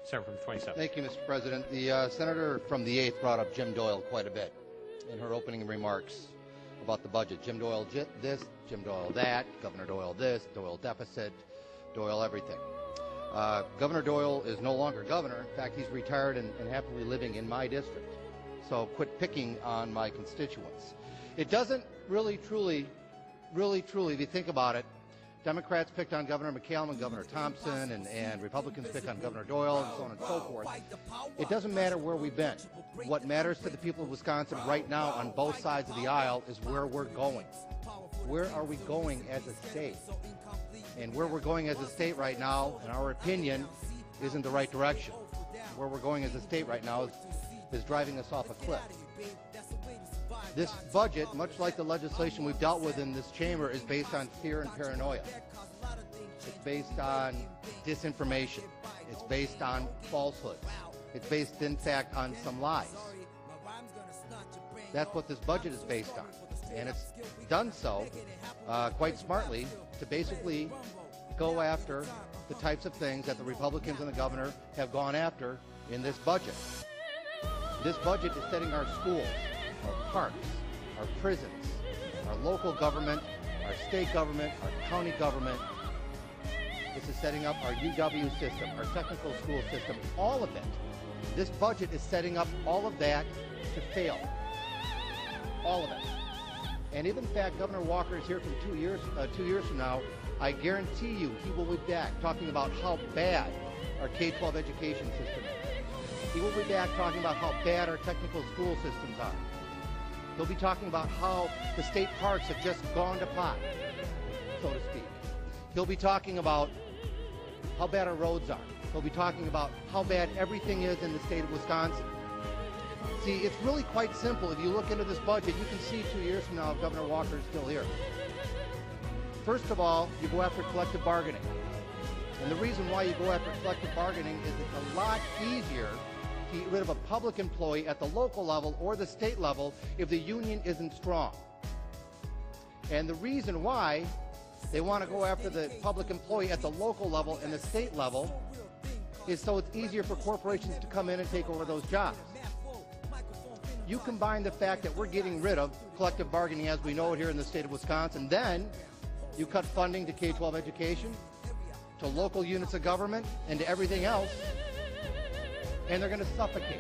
Senator from 27th. Thank you, Mr. President. The senator from the 8th brought up Jim Doyle quite a bit in her opening remarks about the budget. Jim Doyle this, Jim Doyle that, Governor Doyle this, Doyle deficit, Doyle everything. Governor Doyle is no longer governor. In fact, he's retired and happily living in my district. So quit picking on my constituents. It doesn't really, truly, if you think about it, Democrats picked on Governor McCallum and Governor Thompson, and Republicans picked on Governor Doyle, and so on and so forth. It doesn't matter where we've been. What matters to the people of Wisconsin right now on both sides of the aisle is where we're going. Where are we going as a state? And where we're going as a state right now, in our opinion, isn't the right direction. Where we're going as a state right now is driving us off a cliff. This budget, much like the legislation we've dealt with in this chamber, is based on fear and paranoia. It's based on disinformation. It's based on falsehoods. It's based, in fact, on some lies. That's what this budget is based on. And it's done so quite smartly to basically go after the types of things that the Republicans and the governor have gone after in this budget. This budget is setting our schools, our parks, our prisons, our local government, our state government, our county government. This is setting up our UW system, our technical school system, all of it. This budget is setting up all of that to fail. All of it. And if in fact Governor Walker is here from 2 years from now, I guarantee you he will be back talking about how bad our K-12 education system is. He will be back talking about how bad our technical school systems are. He'll be talking about how the state parks have just gone to pot, so to speak. He'll be talking about how bad our roads are. He'll be talking about how bad everything is in the state of Wisconsin. See, it's really quite simple. If you look into this budget, you can see 2 years from now if Governor Walker is still here. First of all, you go after collective bargaining. And the reason why you go after collective bargaining is it's a lot easier to get rid of a public employee at the local level or the state level if the union isn't strong. And the reason why they want to go after the public employee at the local level and the state level is so it's easier for corporations to come in and take over those jobs. You combine the fact that we're getting rid of collective bargaining as we know it here in the state of Wisconsin, then you cut funding to K-12 education, to local units of government, and to everything else, and they're going to suffocate.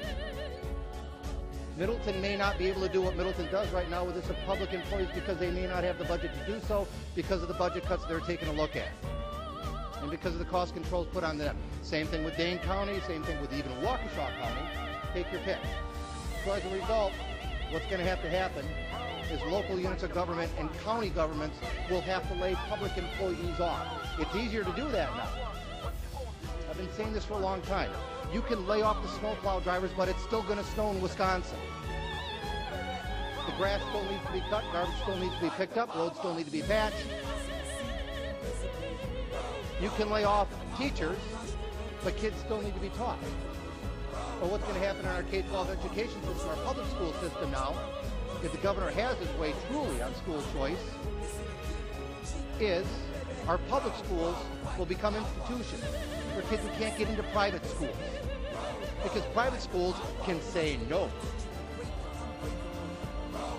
Middleton may not be able to do what Middleton does right now with its public employees because they may not have the budget to do so because of the budget cuts they're taking a look at, and because of the cost controls put on them. Same thing with Dane County, same thing with even Waukesha County. Take your pick. So as a result, what's going to happen is local units of government and county governments will have to lay public employees off. It's easier to do that now. I've been saying this for a long time. You can lay off the snowplow drivers, but it's still going to snow in Wisconsin. The grass still needs to be cut, garbage still needs to be picked up, roads still need to be patched. You can lay off teachers, but kids still need to be taught. But what's going to happen in our K-12 education system, our public school system now, if the governor has his way truly on school choice, is our public schools will become institutions for kids who can't get into private schools. Because private schools can say no.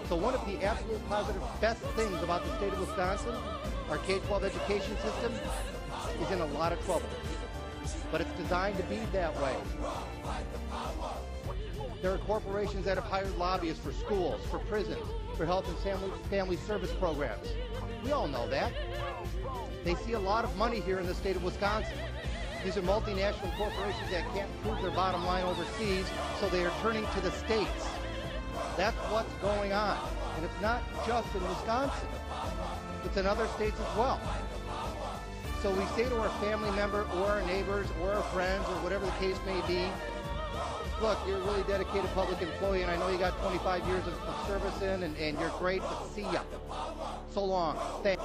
So one of the absolute positive best things about the state of Wisconsin, our K-12 education system, is in a lot of trouble. But it's designed to be that way. There are corporations that have hired lobbyists for schools, for prisons, for health and family service programs. We all know that. They see a lot of money here in the state of Wisconsin. These are multinational corporations that can't prove their bottom line overseas, so they are turning to the states. That's what's going on. And it's not just in Wisconsin. It's in other states as well. So we say to our family member or our neighbors or our friends or whatever the case may be, look, you're a really dedicated public employee, and I know you got 25 years of service in, and you're great, but see ya. So long. Thanks.